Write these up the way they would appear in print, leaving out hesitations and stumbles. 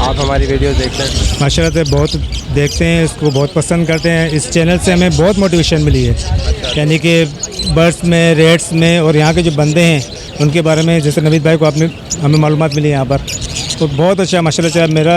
आप हमारी वीडियोस देखते हैं? माशाल्लाह से बहुत देखते हैं, इसको बहुत पसंद करते हैं। इस चैनल से हमें बहुत मोटिवेशन मिली है, यानी कि बर्ड्स में, रेट्स में, और यहाँ के जो बंदे हैं उनके बारे में, जैसे नवीद भाई को आपने हमें मालूमात मिली यहाँ पर, तो बहुत अच्छा माशाल्लाह। मेरा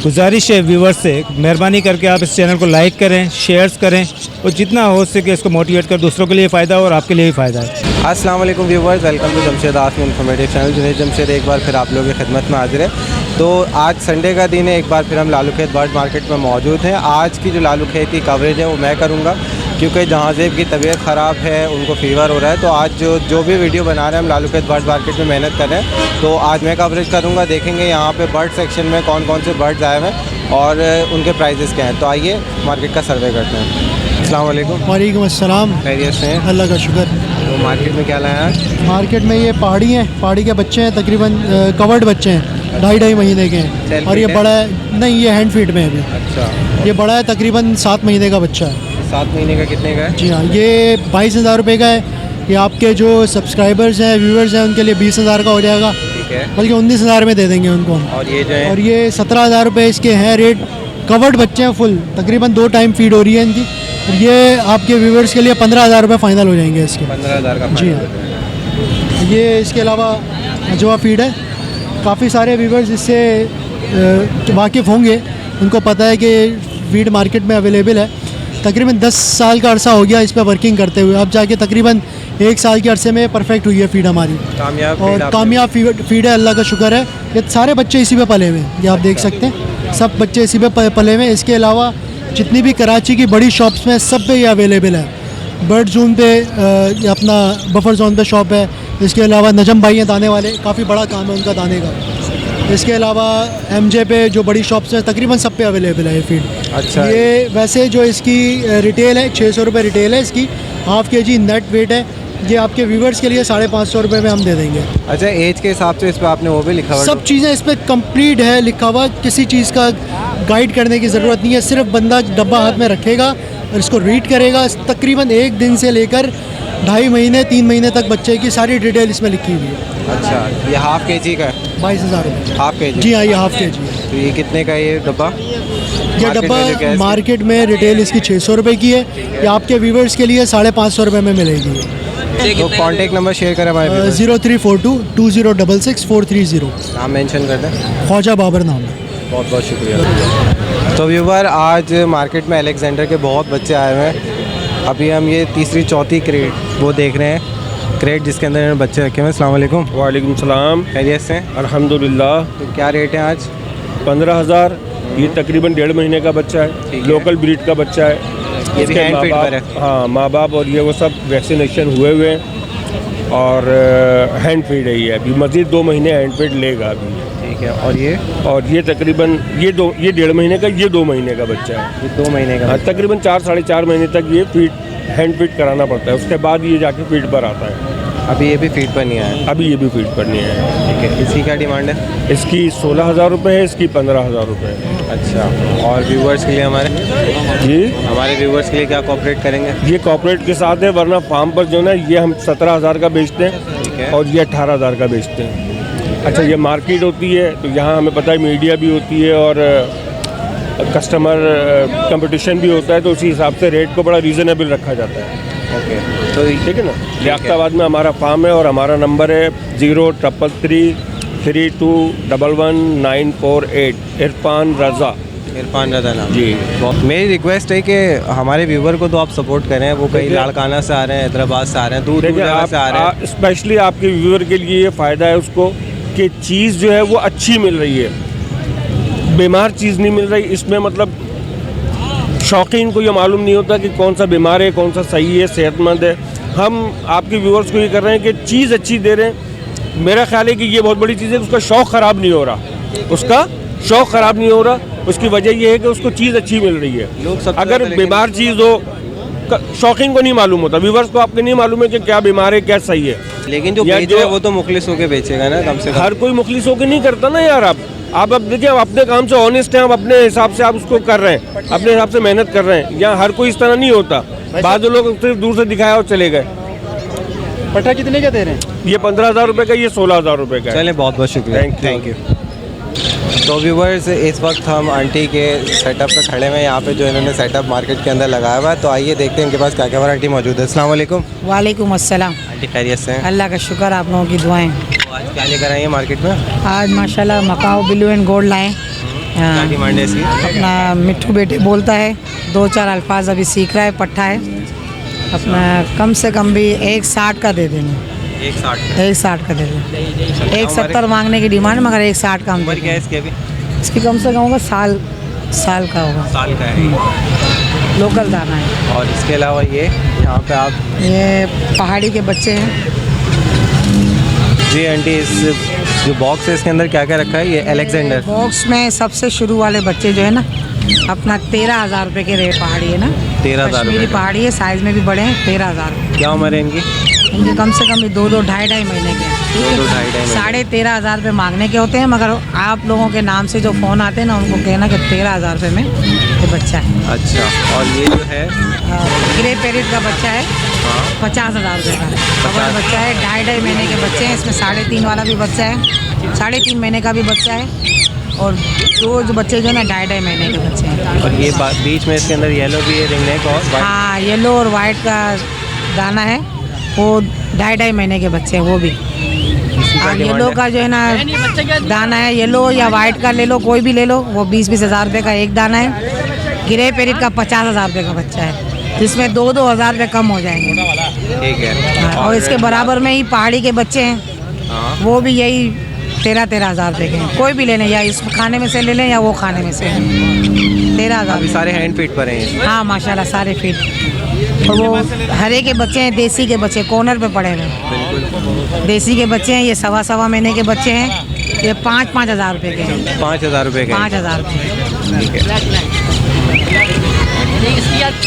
गुजारिश है व्यूवर्स से, मेहरबानी करके आप इस चैनल को लाइक करें, शेयर्स करें, और जितना हो सके इसको मोटिवेट कर, दूसरों के लिए फ़ायदा और आपके लिए भी फ़ायदा है। अस्सलाम वालेकुम viewers, welcome to Jamshed Aasmi informative channel. Junaid Jamshed एक बार फिर आप लोगों की खिदमत में हाजिर है। तो आज संडे का दिन है, एक बार फिर हम लालू खेत बर्ड मार्केट में मौजूद हैं। आज की जो लालू खेत की कवरेज है वो मैं करूँगा, क्योंकि जहांज़ेब की तबीयत ख़राब है, उनको फ़ीवर हो रहा है। तो आज जो भी वीडियो बना रहे हैं हम लालू खेत बर्ड मार्केट में मेहनत कर रहे हैं, तो आज मैं कवरेज करूँगा। देखेंगे यहाँ पे बर्ड सेक्शन में कौन कौन से बर्ड्स आए हैं और उनके प्राइजेस क्या हैं। तो आइए मार्केट का सर्वे करते हैं। अस्सलाम वालेकुम। वालेकुम अस्सलाम। खैरियत से हैं? अल्लाह का शुक्र। तो मार्केट में क्या लाया है? मार्केट में ये पहाड़ी हैं, पहाड़ी के बच्चे हैं, तकरीबन कवर्ड बच्चे हैं, 2.5 महीने के हैं। और ये बड़ा है, नहीं ये हैंड फीड में है अभी। अच्छा। ये बड़ा है, तकरीबन 7 महीने का बच्चा है। 7 महीने का कितने का है? जी हाँ, ये 22,000 रुपये का है। ये आपके जो सब्सक्राइबर्स हैं, व्यूवर्स हैं, उनके लिए 20,000 का हो जाएगा, ठीक है। बल्कि 19,000 में दे देंगे उनको। और ये जो है? और ये 17,000 रुपये इसके हैं रेट। कवर्ड बच्चे हैं फुल, तकरीबन 2 टाइम फीड हो रही है इनकी। ये आपके व्यूवर्स के लिए 15,000 रुपये फ़ाइनल हो जाएंगे इसके। 15,000 का? जी हाँ। ये इसके अलावा अजवा फीड है। काफ़ी सारे व्यूवर्स इससे वाकिफ़ होंगे, उनको पता है कि फीड मार्केट में अवेलेबल है। तकरीबन 10 साल का अरसा हो गया इस पर वर्किंग करते हुए, अब जाके तकरीबन 1 साल के अरसे में परफेक्ट हुई है फीड हमारी। कामयाब फीड है, अल्लाह का शुक्र है। ये सारे बच्चे इसी पे पले हुए हैं, ये आप देख सकते हैं, सब बच्चे इसी पे पले हुए हैं। इसके अलावा जितनी भी कराची की बड़ी शॉप्स में सब पे ये अवेलेबल है। बर्ड जोन पे अपना बफर जोन पे शॉप है। इसके अलावा नजम भाई हैं दाने वाले, काफ़ी बड़ा काम है उनका दाने का। इसके अलावा MJ पे जो बड़ी शॉप्स हैं तकरीबन सब पे अवेलेबल है ये फीड। अच्छा। ये वैसे जो इसकी रिटेल है 600 रुपये रिटेल है इसकी, ½ kg नेट वेट है। ये आपके व्यूवर्स के लिए 550 रुपये में हम दे देंगे। अच्छा, एज के हिसाब से इस पर आपने वो भी लिखा हुआ? सब चीज़ें इस पर कंप्लीट है लिखा हुआ, किसी चीज़ का गाइड करने की ज़रूरत नहीं है। सिर्फ बंदा डब्बा हाथ में रखेगा और इसको रीड करेगा। तकरीबन 1 दिन से लेकर 2.5 महीने 3 महीने तक बच्चे की सारी डिटेल इसमें लिखी हुई है। अच्छा, ये ½ kg का है? 22,000 रुपये। ½ kg? जी हाँ, ये ½ kg है। तो ये कितने का है ये डब्बा? ये डब्बा मार्केट में रिटेल इसकी 600 रुपये की है, ये आपके व्यूवर्स के लिए 550 रुपये में मिलेगी। तो कॉन्टेक्ट नंबर शेयर करें हमारे? 0342 2066 430। नाम मेंशन कर दें। ख्वाजा बाबर नाम है। बहुत बहुत शुक्रिया। तो व्यूवर, आज मार्केट में अलेक्जेंडर के बहुत बच्चे आए हुए हैं। अभी हम ये तीसरी चौथी क्रेट वो देख रहे हैं, क्रेट जिसके अंदर इन्होंने बच्चे रखे हुए हैं। अस्सलाम वालेकुम। वालेकुम सलाम। खैरियत से? अल्हम्दुलिल्लाह। तो क्या रेट है आज? 15,000। ये तकरीबन 1.5 महीने का बच्चा है, लोकल ब्रीड का बच्चा है। ये भी हैंड फीड पर है? हाँ, माँ बाप और ये वो सब वैक्सीनेशन हुए हुए हैं और हैंड फीड है। ये अभी मज़ीद 2 महीने हैंड फीड लेगा अभी। ठीक है। और ये तकरीबन ये 1.5 महीने का, ये 2 महीने का बच्चा है। ये 2 महीने का? हाँ, तकरीबन 4-4.5 महीने तक ये हैंड फीड कराना पड़ता है, उसके बाद ये जाके फीड पर आता है। अभी ये भी फीड पर नहीं आया? अभी ये भी फीड पर नहीं आया। ठीक है। इसकी क्या डिमांड है? इसकी 16,000 रुपये है, इसकी 15,000 रुपये है। अच्छा। और व्यूवर्स के लिए जी, हमारे व्यूवर्स के लिए क्या कॉपरेट करेंगे? ये कॉर्पोरेट के साथ है, वरना फार्म पर जो है ये हम 17,000 का बेचते हैं। ठीक है। और ये 18,000 का बेचते हैं। अच्छा, ये मार्केट होती है तो यहाँ हमें पता है मीडिया भी होती है और कस्टमर कंपटीशन भी होता है, तो उसी हिसाब से रेट को बड़ा रीज़नेबल रखा जाता है। ओके। तो ठीक है ना। लियाकताबाद में हमारा फार्म है और हमारा नंबर है 0333 3211 948। इरफान रज़ा। इरफान रज़ा नाम? जी। मेरी रिक्वेस्ट है कि हमारे व्यूवर को तो आप सपोर्ट करें। वो कई लाड़काना से आ रहे हैं, हैदराबाद से आ रहे हैं, दूर दूर जगह से आ रहे हैं। स्पेशली आपके व्यूवर के लिए ये फ़ायदा है उसको कि चीज़ जो है वो अच्छी मिल रही है, बीमार चीज़ नहीं मिल रही। इसमें मतलब शौकीन को ये मालूम नहीं होता कि कौन सा बीमार है, कौन सा सही है, सेहतमंद है। हम आपके व्यूवर्स को ये कर रहे हैं कि चीज़ अच्छी दे रहे हैं। मेरा ख्याल है कि ये बहुत बड़ी चीज़ है, उसका शौक़ ख़राब नहीं हो रहा, उसका शौक़ ख़राब नहीं हो रहा। उसकी वजह यह है कि उसको चीज़ अच्छी मिल रही है। अगर बीमार चीज़ हो, शौकीन को नहीं मालूम होता, व्यूवर्स को आपके नहीं मालूम है कि क्या बीमार है, क्या सही है। लेकिन जो बेच रहा है वो तो मुखलिस होकर बेचेगा ना, कम से कम। हर कोई मुखलिस होकर नहीं करता ना यार। आप अब देखिए, आप अपने काम से ऑनेस्ट हैं, आप अपने हिसाब से आप उसको कर रहे हैं, अपने हिसाब से मेहनत कर रहे हैं। यहाँ हर कोई इस तरह नहीं होता। बाद लोग सिर्फ दूर से दिखाया और चले गए। पट्टा कितने का दे रहे हैं? ये 15,000 रुपये का, ये 16,000 रुपये का। चलें, बहुत बहुत शुक्रिया। Thank you. तो व्यूवर्स, इस वक्त हम आंटी के सेटअप पे खड़े हैं, यहाँ पे जो इन्होंने सेटअप मार्केट के अंदर लगाया हुआ है। तो आइए देखते हैं इनके पास क्या क्या वैरायटी मौजूद है। अस्सलाम वालेकुम। वालेकुम अस्सलाम। आंटी खैरियत से हैं? अल्लाह का शुक्र, आप लोगों की दुआएं। तो आज क्या लेकर आई हैं मार्केट में? आज माशाल्लाह मकाओ ब्लू एंड गोल्ड लाए। क्या डिमांड है इसकी? अपना मिट्ठू बेटे बोलता है, 2-4 अल्फाज अभी सीख रहा है, पट्टा है अपना। कम से कम भी 1.60 का दे देंगे। 1.60 का दे देंगे। 1.70 मांगने की डिमांड, मगर 1.60 का हम उम्र क्या है इसकी अभी? इसकी कम से कम होगा साल का होगा। साल का है। लोकल दाना है। और इसके अलावा ये यहाँ पे आप ये पहाड़ी के बच्चे हैं। जी आंटी, इस जो बॉक्स है इसके अंदर क्या क्या रखा है? ये अलेक्जेंडर बॉक्स में सबसे शुरू वाले बच्चे जो है ना, अपना 13,000 रुपये के रेट। पहाड़ी है ना, 13,000 कश्मीरी रुपये। पहाड़ी है, साइज़ में भी बड़े हैं। 13,000। क्या उम्र है इनकी? इनके कम से कम 2-2, ढाई महीने के हैं। ठीक है? 2-2, ढाई महीने। 13,500 रुपये मांगने के होते हैं, मगर आप लोगों के नाम से जो फ़ोन आते हैं ना, उनको कहना कि 13,000 रुपये में ये बच्चा है। अच्छा, और ये जो है ग्रे पेरिट का बच्चा है, 50,000 रुपये का कवर बच्चा है। ढाई महीने के बच्चे हैं। इसमें 3.5 वाला भी बच्चा है, 3.5 महीने का भी बच्चा है। और दो जो बच्चे जो है ना, ढाई महीने के बच्चे हैं। और ये बीच में इसके अंदर येलो भी है, रिंग नेक और white। हाँ, येलो और वाइट का दाना है, वो 2.5 महीने के बच्चे हैं वो भी। और येलो का जो है ना दाना है, येलो या वाइट का ले लो, कोई भी ले लो, वो 20-20 हज़ार रुपये का एक दाना है। ग्रे पेरिट का 50,000 रुपये का बच्चा है, जिसमें 2-2 हज़ार रुपये कम हो जाएंगे। ठीक है। हाँ, और इसके बराबर में ही पहाड़ी के बच्चे हैं, हाँ। वो भी यही 13 हज़ार रुपये के हैं। कोई भी लेने, या इस खाने में से ले लें या वो खाने में से। 13,000। अभी सारे हैंड फीट पर हैं। हाँ माशाल्लाह, सारे फिट। और वो हरे के बच्चे हैं, देसी के बच्चे कॉर्नर पे पड़े हुए हैं। देसी के बच्चे हैं, ये 1.25 महीने के बच्चे हैं। ये 5-5 हज़ार रुपये के हैं। 5,000 रुपये के? 5,000 रुपये। ठीक है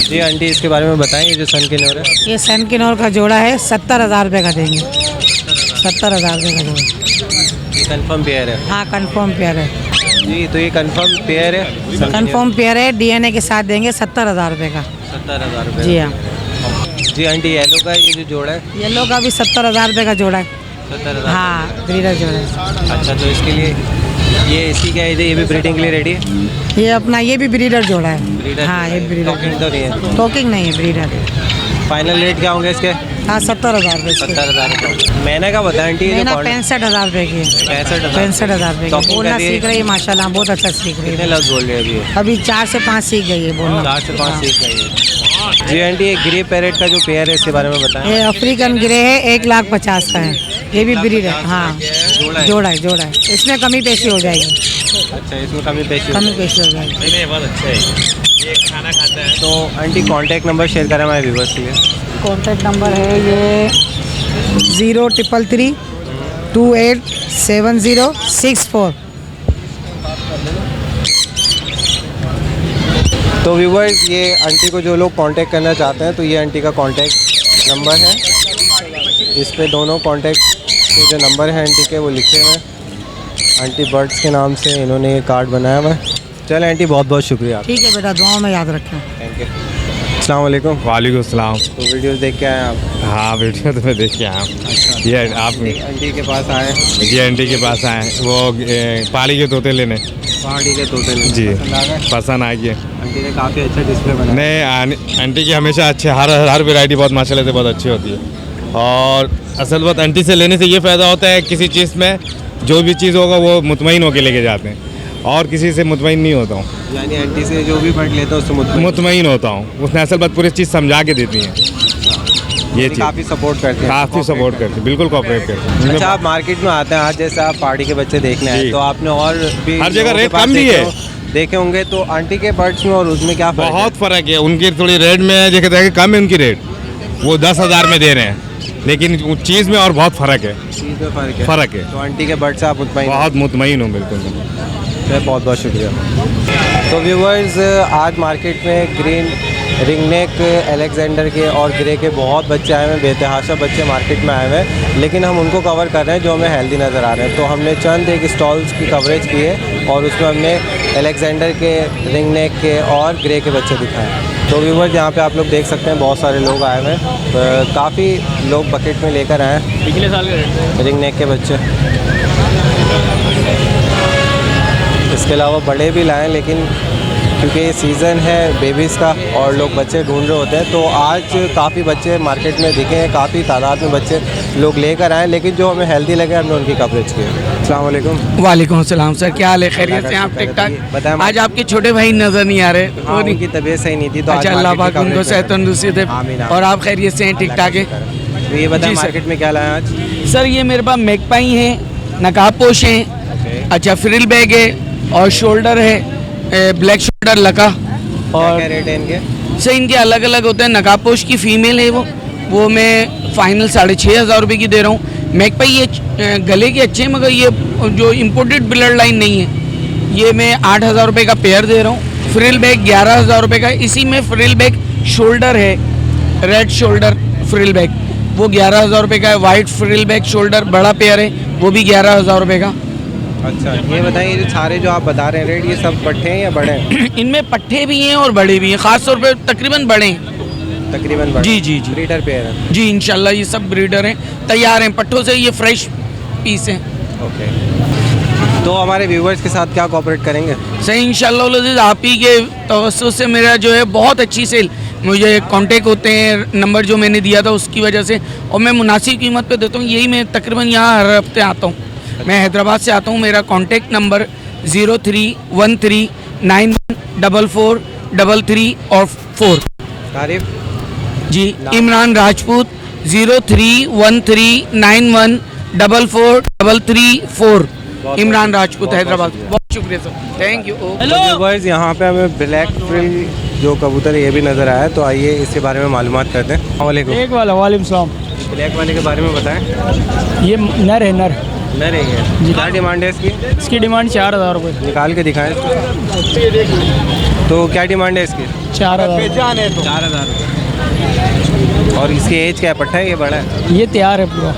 जी आंटी, इसके बारे में बताएं। ये जो सन के नोर है, ये सन के नोर का जोड़ा है, 70,000 रुपये का देंगे। 70,000 रुपये का जोड़ा। ये कंफर्म पेयर है? हाँ, कंफर्म पेयर है जी। तो ये कंफर्म पेयर है? कंफर्म पेयर है, DNA के साथ देंगे 70,000 रुपये का। 70,000 रुपये? जी हाँ। जी आंटी, येलो का ये जो जोड़ा है? येलो का भी 70,000 रुपये का जोड़ा है। 70,000? हाँ, ब्रीडर जोड़ा है। अच्छा, तो इसके लिए ये इसकी क्या है? ये भी ब्रीडिंग के लिए रेडी है? ये अपना ये भी ब्रीडर जोड़ा है। ब्रीडर? हाँ, ये ब्रीडर टॉकिंग तो नहीं है? टॉकिंग नहीं है, ब्रीडर। फाइनल रेट क्या होंगे इसके? हाँ, 70,000 रुपये। 70,000 रुपये। मैंने का बताया आंटी, ये जो 65,000 रुपये की है। 65,000 रुपये की। बोलना सीख रही है माशाल्लाह, बहुत अच्छा सीख रही कितने है। लफ्ज़ बोल रहे हैं अभी? अभी 4 से 5 सीख गई है बोलना। 4 से 5 सीख गई है। जी आंटी, ये ग्रे पैरेट का जो पेयर है, इसके बारे में बताएं। ये अफ्रीकन ग्रे है, 1,50,000 का है। ये भी ब्रीड है। हाँ, जोड़ा है। इसमें कमी पेशी हो जाएगी। अच्छा, इसमें कमी पेशी हो जाएगी। बहुत अच्छा है। ये खाना खाता है। तो आंटी, कांटेक्ट नंबर शेयर करें हमारे व्यूवर्स के लिए। कॉन्टैक्ट नंबर है ये 033 287064। तो व्यूवर्स, ये आंटी को जो लोग कांटेक्ट करना चाहते हैं, तो ये आंटी का कांटेक्ट नंबर है। इस पे दोनों कांटेक्ट के जो नंबर हैं आंटी के, वो लिखे हुए हैं। आंटी बर्ड्स के नाम से इन्होंने ये कार्ड बनाया हुआ है। चलें आंटी, बहुत बहुत शुक्रिया। ठीक है बेटा, दुआओं में याद रखें। Thank you. अस्सलाम वालेकुम। वालेकुम सलाम। तो वीडियोस देख के आए आप? हाँ, वीडियो तो मैं देख के आया हूँ। अच्छा, ये आप आंटी के पास आए? ये आंटी के पास आए, वो पाली के तोते लेने। पहाड़ी के तोते लेने? जी, पसंद आ गए? पसंद आ गए। आंटी ने काफ़ी अच्छा डिस्प्ले बनाया। नहीं, आंटी की हमेशा अच्छे, हर वैरायटी बहुत माशाल्लाह से बहुत अच्छी होती है। और असल बात, आंटी से लेने से ये फ़ायदा होता है, किसी चीज़ में जो भी चीज़ होगा वो मुतमईन होकर लेके जाते हैं, और किसी से मुतमईन नहीं होता हूँ। यानी आंटी से जो भी बर्ड लेता है उससे मुतमईन होता हूँ। उसने असल बात पूरी चीज़ समझा के देती हैं। ये चीज़ काफ़ी सपोर्ट करते हैं? काफ़ी सपोर्ट करती है, बिल्कुल कोऑपरेट करती है। अच्छा, आप मार्केट में आते हैं, आज जैसे आप पहाड़ी के बच्चे देखने आए, जी। तो आपने और भी हर जगह लोगों के रेट पास कम भी है। देखे होंगे, तो आंटी के बर्ड्स में और उसमें क्या फ़र्क है? बहुत फ़र्क है। उनकी थोड़ी रेट में देखते हैं कि कम है उनकी रेट, वो 10,000 में दे रहे हैं, लेकिन चीज़ में और बहुत फ़र्क है। चीज़ में फ़र्क है? फ़र्क है। तो आंटी के बर्ड से आप मुतमईन? बहुत मुतमईन हूँ, बिल्कुल। बहुत बहुत शुक्रिया। तो व्यूवर्स, आज मार्केट में ग्रीन रिंगनेक, अलेक्जेंडर के और ग्रे के बहुत बच्चे आए हुए हैं, बेतहाशा बच्चे मार्केट में आए हुए हैं, लेकिन हम उनको कवर कर रहे हैं जो हमें हेल्दी नज़र आ रहे हैं। तो हमने चंद एक स्टॉल्स की कवरेज की है और उसमें हमने अलेक्जेंडर के, रिंगनेक के और ग्रे के बच्चे दिखाए। तो व्यूवर्स, यहाँ पे आप लोग देख सकते हैं बहुत सारे लोग आए हुए हैं, काफ़ी लोग बकेट में लेकर आए हैं। पिछले साल के रिंगनेक के बच्चे इसके अलावा बड़े भी लाएँ, लेकिन क्योंकि ये सीज़न है बेबीज़ का और लोग बच्चे ढूंढ रहे होते हैं, तो आज काफ़ी बच्चे मार्केट में दिखे हैं, काफ़ी तादाद में बच्चे लोग लेकर आए, लेकिन जो हमें हेल्दी लगे हमने उनकी कवरेज की। अस्सलाम वालेकुम। वालेकुम सलाम सर, क्या हाल है? खैरियत से? आप ठीक ठाक? बताएं। आज आपके छोटे भाई नजर नहीं आ रहे। हाँ, उनकी तबीयत सही नहीं थी, तो अच्छा, आज अल्लाह मार्केट पाक की उनको coverage सेहत तंदुरुस्ती दे। आमीन, आमीन। और आप खैरियत से हैं? ठीक ठाक है? तो ये बताएं जी सर। मार्केट में क्या लाए आज? सर ये मेरे पास मैगपाई है, नकाबपोश है, अच्छा फ्रिल बैग है और शोल्डर है, ब्लैक शोल्डर लका। क्या और रेट है इनके? सर इनके अलग अलग होते हैं। नकाबपोश की फ़ीमेल है वो मैं फ़ाइनल 6,500 रुपये की दे रहा हूँ। मैगपाई ये गले के अच्छे हैं, मगर ये जो इम्पोर्टेड ब्लड लाइन नहीं है, ये मैं 8,000 रुपये का पेयर दे रहा हूँ। फ्रिल बैग 11,000 रुपये का। इसी में फ्रिल बैग शोल्डर है, रेड शोल्डर फ्रिल बैग, वो 11,000 रुपये का है। वाइट फ्रिल बैग शोल्डर बड़ा पेयर है, वो भी 11,000 रुपये का। अच्छा, ये बताइए जो सारे जो आप बता रहे हैं रेट, ये सब पट्टे हैं या बड़े हैं? इनमें पट्टे भी हैं और बड़े भी हैं, ख़ास तौर पे तकरीबन बड़े हैं। तकरीबन बड़े? जी जी जी। ब्रीडर पेयर है? जी इंशाल्लाह ये सब ब्रीडर हैं, तैयार हैं पट्टों से, ये फ्रेश पीस हैं। ओके, तो हमारे व्यूवर्स के साथ क्या कोऑपरेट करेंगे? सही इंशाल्लाह आप ही के तवज्जो से मेरा जो है बहुत अच्छी सेल, मुझे कांटेक्ट होते हैं, नंबर जो मैंने दिया था उसकी वजह से, और मैं मुनासिब कीमत पे देता हूँ। यही मैं तकरीबन यहाँ हर हफ्ते आता हूँ। मैं हैदराबाद से आता हूँ। मेरा कांटेक्ट नंबर 0313914433 और 4 तारीफ? जी इमरान राजपूत 0313914433 इमरान राजपूत हैदराबाद। बहुत शुक्रिया सर, थैंक यू। व्यूवर्स यहाँ पे हमें ब्लैक फ्रिल जो कबूतर है ये भी नज़र आया, तो आइए इसके बारे में मालूमात करते हैं। वालेकुम। एक वाला वालेकुम सलाम। ब्लैक वाले के बारे में बताएं। ये नर है, नर नर है ये? क्या डिमांड है इसकी? इसकी डिमांड 4,000 रुपये। निकाल के दिखाएं इसको। तो क्या डिमांड है इसकी? 4,000। 4,000 रुपये। और इसकी एज क्या है? पट्टा है ये बड़ा है? ये तैयार है पूरा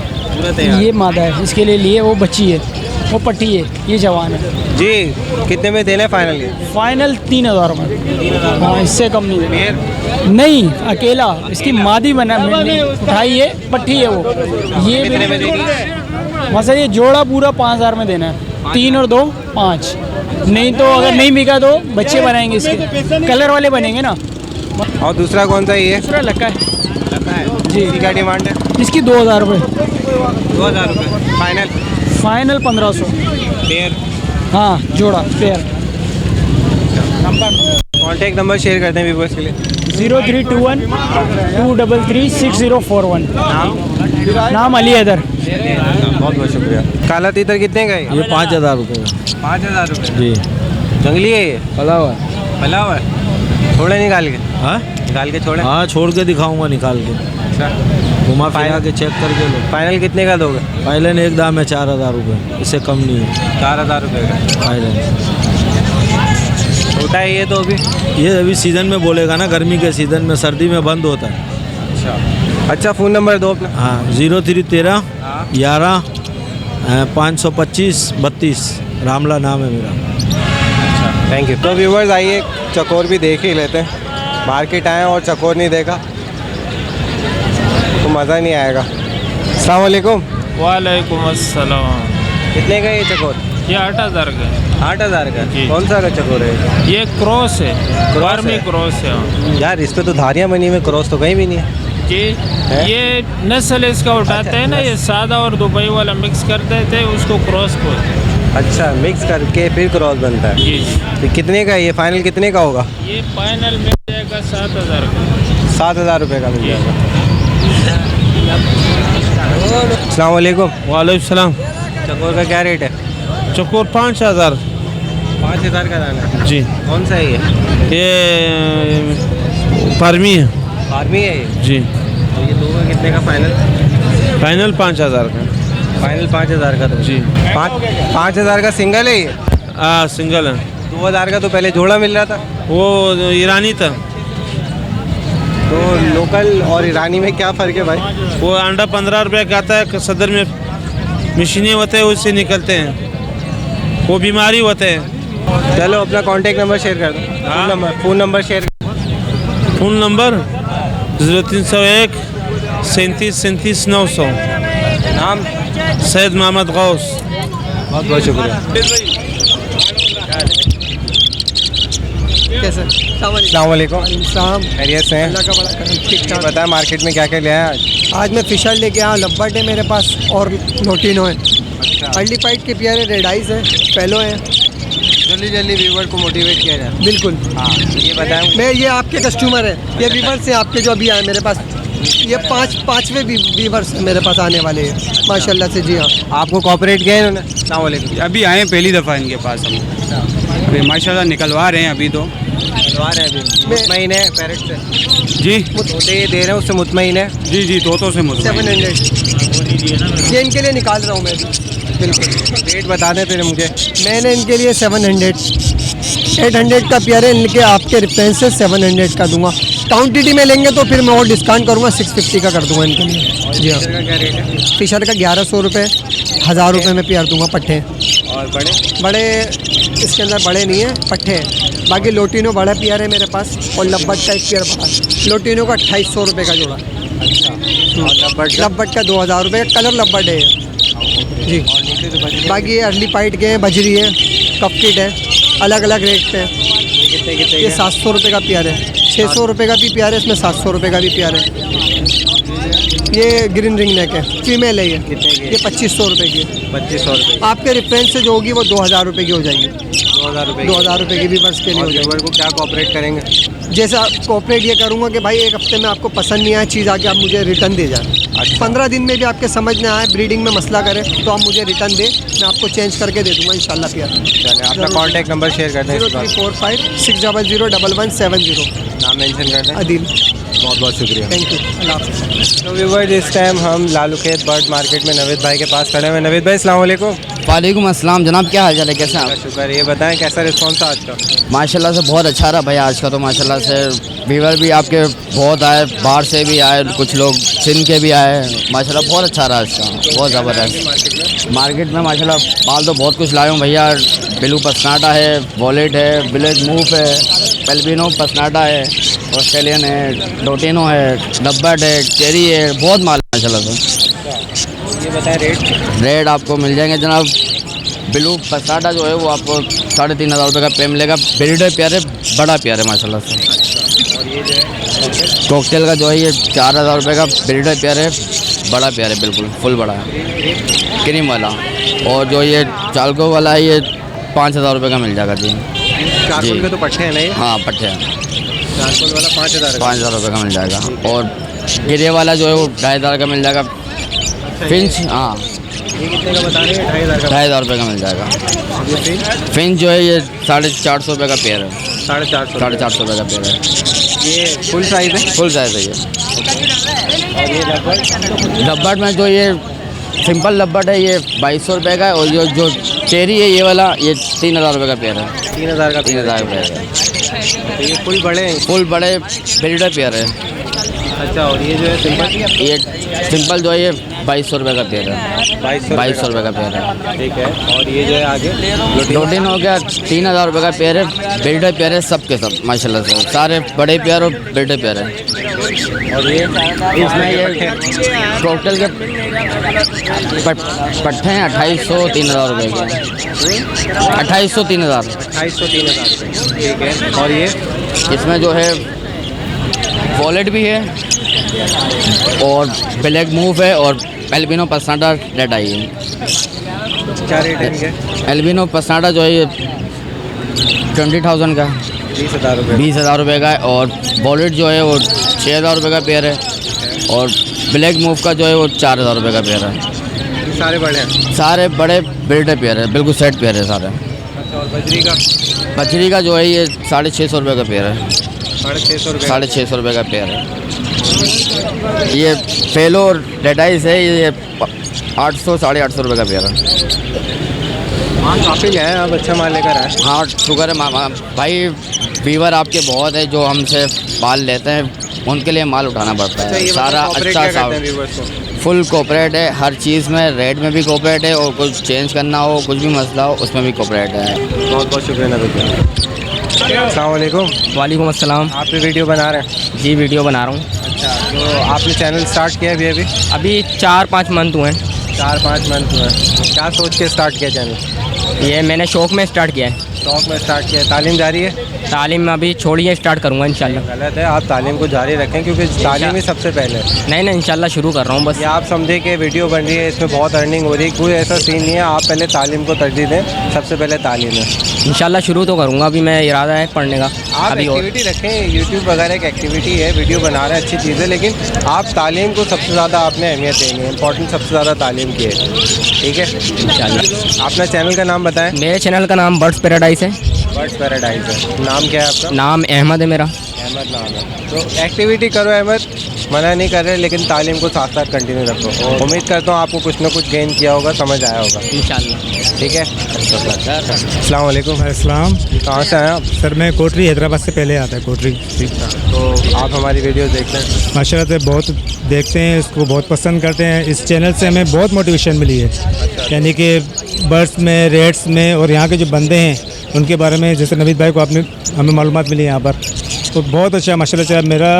तैयार? ये मादा है, इसके लिए लिए वो बच्ची है, वो पट्टी है, ये जवान है। जी कितने में देना है फाइनल? ये फाइनल 3,000 रुपये। 3,000? हाँ, इससे कम नहीं देना। पेयर? नहीं, अकेला इसकी मादी बना मैंने उठाई है, पट्टी है वो। ये कितने में देनी है? मसला ये जोड़ा पूरा 5,000 में देना है। 3 और 2 5। नहीं तो अगर नहीं बिका तो बच्चे बनाएंगे, इसके कलर वाले बनेंगे ना। और दूसरा कौन सा है ये? दूसरा लक्का है जी। इसकी क्या डिमांड है? इसकी 2,000 रुपये। 2,000 रुपये फाइनल? फाइनल 1,500। पेयर? हाँ जोड़ा पेयर। कॉन्टैक्ट नंबर शेयर करते हैं व्यूवर्स के लिए। 0321-233-6041। नाम अली हैदर। बहुत बहुत शुक्रिया। काला तीतर कितने का है? ये 5,000 रुपये का। 5,000 रुपये? जी। जंगली है ये? पला हुआ है। पला हुआ है? छोड़े निकाल के? हाँ निकाल के छोड़े? हाँ, छोड़ के दिखाऊंगा निकाल के। अच्छा, घुमा फिरा के चेक करके लो। फाइनल कितने का दोगे? फाइनल एक दाम है 4,000 रुपये, इससे कम नहीं है 4,000 रुपये का फाइनल। छोटा है ये तो अभी? ये अभी सीज़न में बोलेगा ना, गर्मी के सीज़न में, सर्दी में बंद होता है। अच्छा, फ़ोन नंबर दो अपना। हाँ 0313 11 525 32 रामला नाम है मेरा। Thank you. तो व्यूवर्स आइए चकोर भी देख ही लेते हैं। मार्केट आए और चकोर नहीं देखा तो मज़ा नहीं आएगा। अस्सलाम वालेकुम। वालेकुम अस्सलाम। कितने का ये चकोर? ये 8,000 का है। 8,000 का? जी। कौन सा का चकोर है? ये क्रॉस है, फार्मी है? क्रॉस है। यार इस पे तो धारियाँ बनी हुई, क्रॉस तो कहीं भी नहीं है। जी ये नस्ल इसका उठाते हैं ना, ये सादा और दुबई वाला मिक्स कर देते हैं, उसको क्रॉस बोलते हैं। अच्छा, मिक्स करके फिर क्रॉस बनता है? जी। तो कितने का है ये? फाइनल कितने का होगा? ये फाइनल मिल जाएगा 7,000 का। 7,000 रुपये का मिल जाएगा। अस्सलाम वालेकुम। वालेकुम सलाम। चकोर का क्या रेट है? चकोर 5,000। 5,000 का दाना है? जी। कौन सा है ये? ये फार्मी है। आर्मी है ये? जी। तो ये दो का कितने का फाइनल? फाइनल 5,000 का। फाइनल 5,000 का? तो जी। 5,000 का सिंगल है ये? हाँ सिंगल है। 2,000 का तो पहले जोड़ा मिल रहा था। वो ईरानी था। तो लोकल और ईरानी में क्या फ़र्क है भाई? वो अंडा 15 रुपये का आता है, सदर में मशीनें होते हैं उससे निकलते हैं, वो बीमारी होते हैं। चलो अपना कॉन्टेक्ट नंबर शेयर कर दो। Phone number share. Phone number 0301 37 37 900। नाम? सैयद मोहम्मद गौस। बहुत बहुत शुक्रिया। अस्सलाम वालेकुम। खैरियत से हैं? अल्लाह का बड़ा करम, ठीक ये ठाक। बताएं मार्केट में क्या क्या ले आए आज? आज मैं फिशर लेके आया, लब्बट है मेरे पास और लोटिनो है। अच्छा, अर्ली पाइट के प्यारे रेड आइज हैं, फेलो हैं। जल्दी जल्दी व्यूवर को मोटिवेट किया जाए। बिल्कुल, हाँ, ये बताएं। मैं ये आपके कस्टमर है, ये व्यूवर्स हैं आपके जो अभी आए मेरे पास। ये पाँचवें व्यूवर्स मेरे पास आने वाले हैं माशाल्लाह से। जी हाँ, आपको कॉपरेट किया है इन्होंने? अस्सलाम वालेकुम। अभी आए हैं पहली दफ़ा इनके पास हम। अभी माशाल्लाह निकलवा रहे हैं अभी तो। खिलवा रहे हैं अभी। मुतमईन है पैरेट से? जी तोते ये दे रहे हैं उससे मुतमईन है? जी जी, तोतों से मुझे 700 ये इनके लिए निकाल रहा हूँ मैं अभी। बिल्कुल, रेट बता दें फिर मुझे। मैंने इनके लिए 700 800 का प्यारे इनके आपके रेफरेंस से 700 का दूंगा। क्वांटिटी में लेंगे तो फिर मैं और डिस्काउंट करूँगा, 650 का कर दूंगा इनके लिए। जी हाँ, का क्या रेट है? फिशर का 1100 रुपये, 1000 रुपये में प्यार दूंगा पट्टे। और बड़े? बड़े इसके अंदर बड़े नहीं है, पट्टे हैं। बाकी लोटिनो बड़ा प्यार है मेरे पास और लब्बट का एक प्यार बड़ा है। लोटिनो का 2800 रुपये का जोड़ा। और लब्बट का 2000 रुपये का, कलर लब्बट है जी। बाकी ये अर्ली पाइट के हैं, बजरी है, कप किट है, अलग अलग रेट पे है। कितने कितने ये के? 700 रुपये का प्यार है, 600 रुपये का भी प्यार है, इसमें 700 रुपये का भी प्यार है। ये ग्रीन रिंग नेक है, फीमेल है कितने की? ये 2500 रुपये की है। 2500 रुपये। आपके रेफरेंस से जो होगी वो 2000 रुपये की हो जाएगी। 2000 रुपये। 2000 रुपये की भी वर्ष के लिए और हो जाएगी। व्यूवर को क्या कॉपरेट करेंगे? जैसा कोऑपरेट ये करूँगा कि भाई एक हफ्ते में आपको पसंद नहीं आए चीज़, आके आप मुझे रिटर्न दे जाएं। अच्छा। 15 दिन में भी आपके समझ में आए, ब्रीडिंग में मसला करे तो आप मुझे रिटर्न दें, मैं आपको चेंज करके दे दूँगा इंशाल्लाह प्यार। चलिए अपना कॉन्टैक्ट नंबर शेयर कर दें इस बार। 0345 600 1170। नाम मेंशन कर दें। अदील, बहुत बहुत शुक्रिया। थैंक यू, अल्लाह हाफ़िज़। तो व्यूवर इस टाइम हम लालू खेत बर्ड मार्केट में नवीद भाई के पास खड़े हुए। नवीद भाई अस्सलाम वालेकुम। वालेकुम अस्सलाम जनाब, क्या हाल चाल है, कैसे हैं आप? शुक्र। ये बताएं कैसा रिस्पॉन्स था आज का? माशाल्लाह से बहुत अच्छा रहा भाई आज का तो। माशाल्लाह से व्यूवर भी आपके बहुत आए, बाहर से भी आए, कुछ लोग सिंध के भी आए। माशाल्लाह बहुत अच्छा रहा आज का, बहुत ज़बरदस्त। मार्केट में माशाल्लाह माल तो बहुत कुछ लाया हूँ भैया। ब्लू पसनाटा है, वॉलेट है, ब्लैक मूव है, पेल्बिनो पसनाटा है, ऑस्ट्रेलियन है, लोटिनो है, लब्बट है, चेरी है, बहुत माल है माशाल्लाह से। ये बताएं रेट आपको मिल जाएंगे जनाब। ब्लू पसाटा जो है वो आपको 3500 रुपये का पे मिलेगा। ब्रीडर प्यारे, बड़ा प्यारे माशाल्लाह से। और ये जो है कॉकटेल का जो है ये 4000 रुपये का ब्रीडर प्यारे, बड़ा प्यारे, बिल्कुल फुल बड़ा है, क्रीम वाला। और जो ये चालको वाला है ये 5000 रुपये का मिल जाएगा जी। चारकोल के तो पट्टे हैं नहीं? हाँ पट्टे हैं। चारकोल वाला 5000 रुपये का मिल जाएगा। और गिरे वाला जो है वो 2500 का मिल जाएगा। फिंच, हाँ ये कितने का बता रहे हैं? 2500 रुपये का मिल जाएगा। ये फिर फिंच जो है ये 450 रुपये का पेयर है। 450 रुपये का पेयर है। ये फुल साइज है? फुल साइज है ये। और ये लगभग लब्बट में जो ये सिंपल लब्बट है ये 2200 रुपये का है। और जो चेरी है ये वाला ये 3000 रुपये का पेयर है। 3000 का? 3000 का पेयर है। तो ये फुल बड़े हैं? फुल बड़े बिल्डर पेयर है। अच्छा। और ये जो है सिंपल? ये सिंपल जो है ये 2200 रुपये का पेयर है। 2200 रुपये का पेयर है। ठीक है। और ये जो है आगे लोटिन हो गया 3000 रुपये का पेयर है। बिल्डर पेयर है सब के सब माशाल्लाह से, सारे बड़े पेयर और बिल्डर पेयर है। और ये इसमें ये टोटल के पट्टे हैं 2800 3000 रुपये के। 2800 3000। 2800 3000। ठीक है। और ये इसमें जो है वॉलेट भी है और ब्लैक मूव है और एल्बिनो पसनाटा रेड आई है। क्या रेट है इनके? एल्बिनो पसनाटा जो है ये 20,000 का, 20,000 रुपये। 20,000 रुपये का है। और वॉलेट जो है वो 6000 रुपये का पेयर है। और ब्लैक मूव का जो है वो 4000 रुपये का पेयर है। सारे बड़े हैं? सारे बड़े बिल्डर पेयर है, बिल्कुल सेट पेयर है सारे। अच्छा। और बजरी का? बजरी का जो है ये 650 रुपये का पेयर है। 650 रुपये? 650 रुपये का पेयर है। ये फेलो और रेडाइस है ये 800 850 रुपये का पेयर है। हाँ काफ़ी है, आप अच्छा माल लेकर आए। हाँ शुक्र है भाई, वीवर आपके बहुत है जो हमसे माल लेते हैं, उनके लिए माल उठाना पड़ता है। सारा अच्छा सा फुल कोऑपरेट है हर चीज़ में, रेट में भी कोऑपरेट है और कुछ चेंज करना हो, कुछ भी मसला हो उसमें भी कोऑपरेट है। बहुत बहुत शुक्रिया नवीद भाई। अस्सलाम वालेकुम। वालेकुम अस्सलाम। आप भी वीडियो बना रहे हैं? जी वीडियो बना रहा हूँ। अच्छा। तो आपने चैनल स्टार्ट किया है अभी 4-5 मंथ हुए हैं। 4-5 मंथ हुए। क्या सोच के स्टार्ट किया चैनल? ये मैंने शौक़ में स्टार्ट किया है। शौक में स्टार्ट किया है। तालीम जारी है? तालीम में अभी छोड़िए, स्टार्ट करूँगा इंशाल्लाह। गलत है, आप तालीम को जारी रखें क्योंकि तालीम ही सबसे पहले है। नहीं इंशाल्लाह शुरू कर रहा हूँ बस। ये आप समझे कि वीडियो बन रही है, इसमें बहुत अर्निंग हो रही है, कोई ऐसा सीन नहीं है। आप पहले तालीम को तरजीह दें, सबसे पहले तालीम है। इंशाल्लाह शुरू तो करूँगा, अभी मैं इरादा है पढ़ने का। आप अभी और एक्टिविटी रखें, यूट्यूब वगैरह एक एक्टिविटी है, वीडियो बना रहे हैं, अच्छी चीज़ है, लेकिन आप तालीम को सबसे ज़्यादा आपने अहमियत देनी है। इंपॉर्टेंट सबसे ज़्यादा तालीम की है, ठीक है? इंशाल्लाह। अपना चैनल का नाम बताएं। मेरे चैनल का नाम बर्ड्स पैराडाइज है। बर्ड्स पैराडाइज है। नाम क्या है आपका? नाम अहमद है मेरा। अहमद नाम है। तो एक्टिविटी करो अहमद, मना नहीं कर रहे, लेकिन तालीम को साथ साथ कंटिन्यू रखो। उम्मीद करता हूँ आपको कुछ ना कुछ गेन किया होगा, समझ आया होगा इंशाल्लाह, ठीक है? अस्सलाम वालेकुम। अस्सलाम। कहाँ से आए आप? सर मैं कोटरी हैदराबाद से पहले आता है कोटरी। तो आप हमारी वीडियो देखते हैं? माशाल्लाह से बहुत देखते हैं, इसको बहुत पसंद करते हैं। इस चैनल से हमें बहुत मोटिवेशन मिली है, यानी कि बर्ड्स में, रेट्स में, और यहाँ के जो बंदे हैं उनके बारे में, जैसे नवीद भाई को आपने हमें मालूमात मिली यहाँ पर, तो बहुत अच्छा माशाल्लाह से। मेरा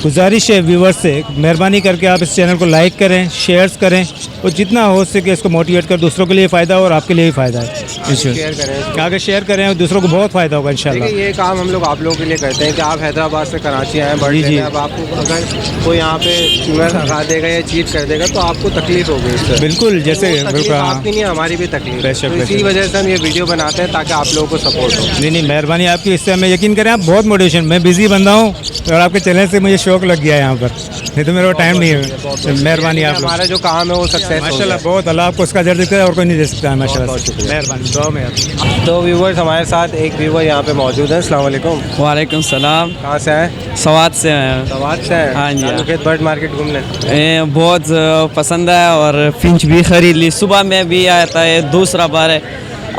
गुजारिश है व्यूवर्स से, मेहरबानी करके आप इस चैनल को लाइक करें, शेयर्स करें, और जितना हो सके इसको मोटिवेट कर, दूसरों के लिए फ़ायदा और आपके लिए भी फ़ायदा है। शेयर करें, आगे शेयर करें और दूसरों को बहुत फ़ायदा होगा इंशाल्लाह। देखिए ये काम हम लोग आप लोगों के लिए करते हैं कि आप हैदराबाद से कराची आए बर्ड जी, जी। लेने, अब आपको अगर कोई यहाँ पे चूना लगा देगा या चीट कर देगा तो आपको तकलीफ होगी इससे। बिल्कुल, जैसे तकलीफ आपकी नहीं, हमारी भी तकलीफ है। बेशक, तो इसी बेशक। वजह से हम ये वीडियो बनाते हैं ताकि आप लोगों को सपोर्ट हो। नहीं मेहरबानी आपकी, इससे हमें यकीन करें, आप बहुत मोटिवेशन। मैं बिज़ी बंदा हूँ और आपके चैनल से मुझे शौक लग गया है यहाँ पर, नहीं तो मेरा टाइम नहीं है। मेहरबानी आप हमारा जो काम है वो सक्सेस माशाल्लाह, बहुत अल्लाह आपको उसका अजर देता है और कोई नहीं दे सकता है माशाल्लाह। मेहरबानी, दुआ में आप। तो व्यूवर्स हमारे साथ एक व्यूवर यहाँ पे मौजूद है। अस्सलाम वालेकुम। वालेकुम सलाम। कहाँ से आए? सवात से हैं। सवात से हैं? हाँ जी। लालूखेत बर्ड मार्केट घूमने बहुत पसंद है और फिंच भी ख़रीद ली। सुबह में भी आया था, ये दूसरा बार है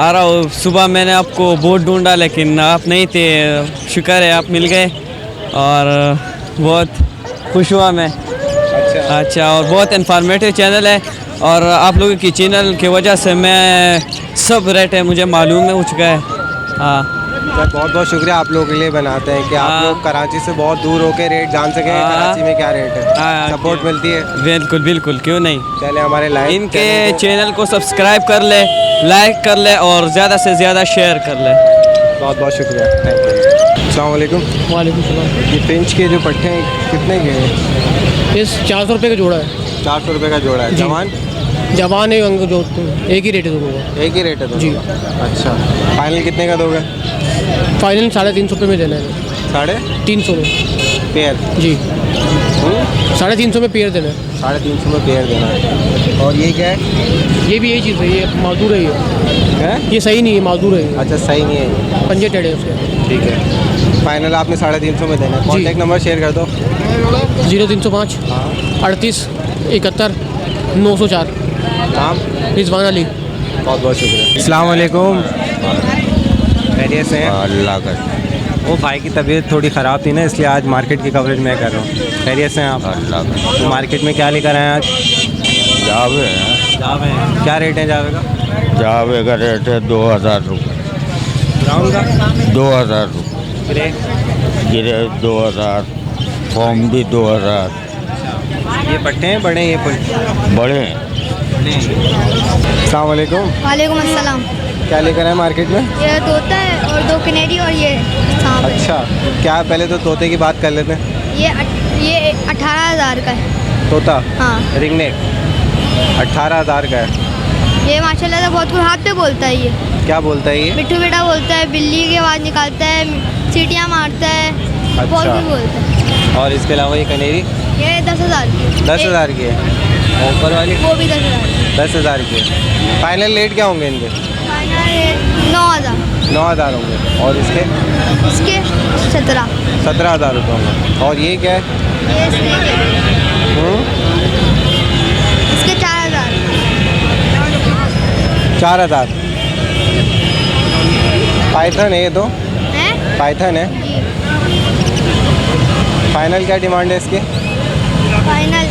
आ रहा हूँ। सुबह मैंने आपको बहुत ढूंढा लेकिन आप नहीं थे, शुक्र है आप मिल गए और बहुत खुश हुआ मैं। अच्छा, और बहुत इन्फॉर्मेटिव चैनल है और आप लोगों की चैनल की वजह से मैं सब रेट है मुझे मालूम हो चुका है। हाँ, बहुत बहुत शुक्रिया आप लोगों के लिए बनाते हैं कि आप लोग कराची से बहुत दूर होकर रेट जान सकें कराची में क्या रेट है, सपोर्ट मिलती है। बिल्कुल बिल्कुल, क्यों नहीं। चले हमारे लाइव इनके चैनल को सब्सक्राइब कर ले, लाइक कर ले और ज़्यादा से ज़्यादा शेयर कर ले। बहुत बहुत शुक्रिया, थैंक यू। अस्सलाम वालेकुम। वालेकुम सलाम। ये पिंच के जो पट्टे हैं कितने के हैं? ये 400 रुपये का जोड़ा है। 400 रुपये का जोड़ा है। जवान जवान है अंग जो एक ही रेट है दोनों का। एक ही रेट है दोनों जी। का? अच्छा, फाइनल कितने का दोगे? फाइनल 350 रुपये में देना है। 350 में पेयर? जी। 350 में पेयर देना है। 350 में पेयर देना है। और ये क्या है? ये भी यही चीज़ है, ये माजूर है। ये सही नहीं है, माजूर है। अच्छा, सही नहीं है, पंजे टेढ़े उसके। ठीक है। फाइनल आपने 350 में देना है। कॉन्टैक्ट नंबर शेयर कर दो। 0305 38 71 904। नाम? रिजवान अली। बहुत बहुत शुक्रिया। अस्सलाम वालेकुम। खैरियत से हैं? अल्लाह का। वो भाई की तबीयत थोड़ी ख़राब थी ना, इसलिए आज मार्केट की कवरेज मैं कर रहा हूँ। खैरियत से हैं आप? अल्लाह का। तो मार्केट में क्या लेकर आए हैं आज? जावे हैं। जावे हैं। क्या रेट है जावे का? जावे का रेट है 2000 रुपये। ब्राउन का? 2000 रुपये। ग्रे? गिरे 2000, फॉर्म भी 2000। ये पट्टे हैं बड़े? ये बड़े हैं। अस्सलाम वालेकुम। वालेकुम अस्सलाम। क्या लेकर आए मार्केट में? ये तोता है और 2 कनेरी और ये सांप है। अच्छा, क्या पहले तो तोते की बात कर लेते हैं। ये 18,000 का है। तोता? हाँ। रिंग नेक 18,000 का है। ये माशाल्लाह से बहुत कुछ हाथ पे बोलता है। ये क्या बोलता है? ये मिट्ठू बेटा बोलता है, बिल्ली की आवाज़ निकालता है, सीटियाँ मारता है, बहुत अच्छा। कुछ बोलता है। और इसके अलावा ये कनेरी? ये 10,000 की। 10,000 की है। और ऊपर वाली? वो भी 10,000। 10,000 की है। फाइनल रेट क्या होंगे इनके? फाइनल 9,000। 9,000 होंगे। और इसके? इसके 17,000 रुपये होंगे। और ये क्या है? ये स्नेक है। इसके 4,000। 4,000। पाइथन है ये तो? हैं? पाइथन है। फाइनल क्या डिमांड है इसकी? फाइनल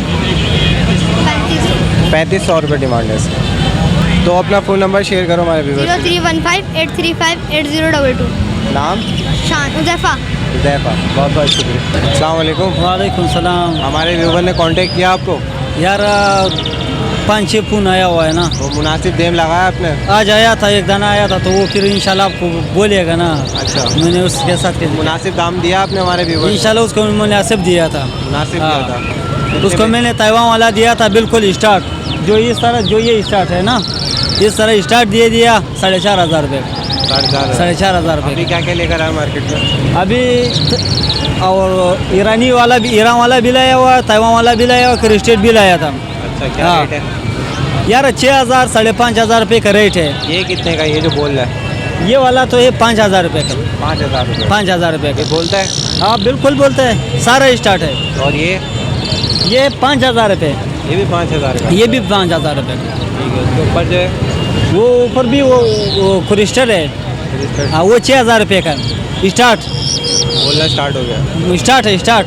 3500। 3500 रुपये डिमांड है इसकी। तो अपना फ़ोन नंबर शेयर करो हमारे व्यूअर्स। 0315 835 8022। नाम? शान उज़ैफ़ा। उज़ैफ़ा, बहुत बहुत शुक्रिया। अस्सलाम वालेकुम। वालेकुम सलाम। हमारे व्यूवर ने कांटेक्ट किया आपको? यार 5-6 फोन आया हुआ है ना। वो मुनासिब दाम लगाया आपने? आज आया था, एक दाना आया था, तो वो फिर इंशाल्लाह आपको बोलेगा ना। अच्छा, मैंने उसके साथ मुनासिब दाम दिया आपने हमारे व्यूअर्स? इंशाल्लाह उसको मुनासिब दिया था। मुनासिब दिया था उसको मैंने ताइवान वाला दिया था बिल्कुल स्टार्ट, जो इस तरह जो ये स्टार्ट है ना, इस तरह स्टार्ट दे दिया 4,500 रुपये। 4,500 रुपये। अभी क्या क्या लेकर आया मार्केट में? अभी और ईरान वाला भी लाया हुआ, ताइवान वाला भी लाया हुआ, क्रिस्टेट भी लाया था। अच्छा, क्या रेट है यार? 6,000 5,500 रुपये का रेट है। ये कितने का, ये जो बोल रहा है? ये वाला तो है 5,000 रुपये का। 5,000 रुपये? 5,000 रुपये का बोलता है? हाँ बिल्कुल बोलता है, सारा स्टार्ट है। और ये 5,000 रुपये। ये भी 5,000 का? ये भी 5,000 रुपये का। ठीक है। उसके ऊपर जो है वो ऊपर भी वो क्रिस्टल है। हाँ, वो 6,000 रुपये का स्टार्ट। बोलना स्टार्ट हो गया? स्टार्ट है, स्टार्ट।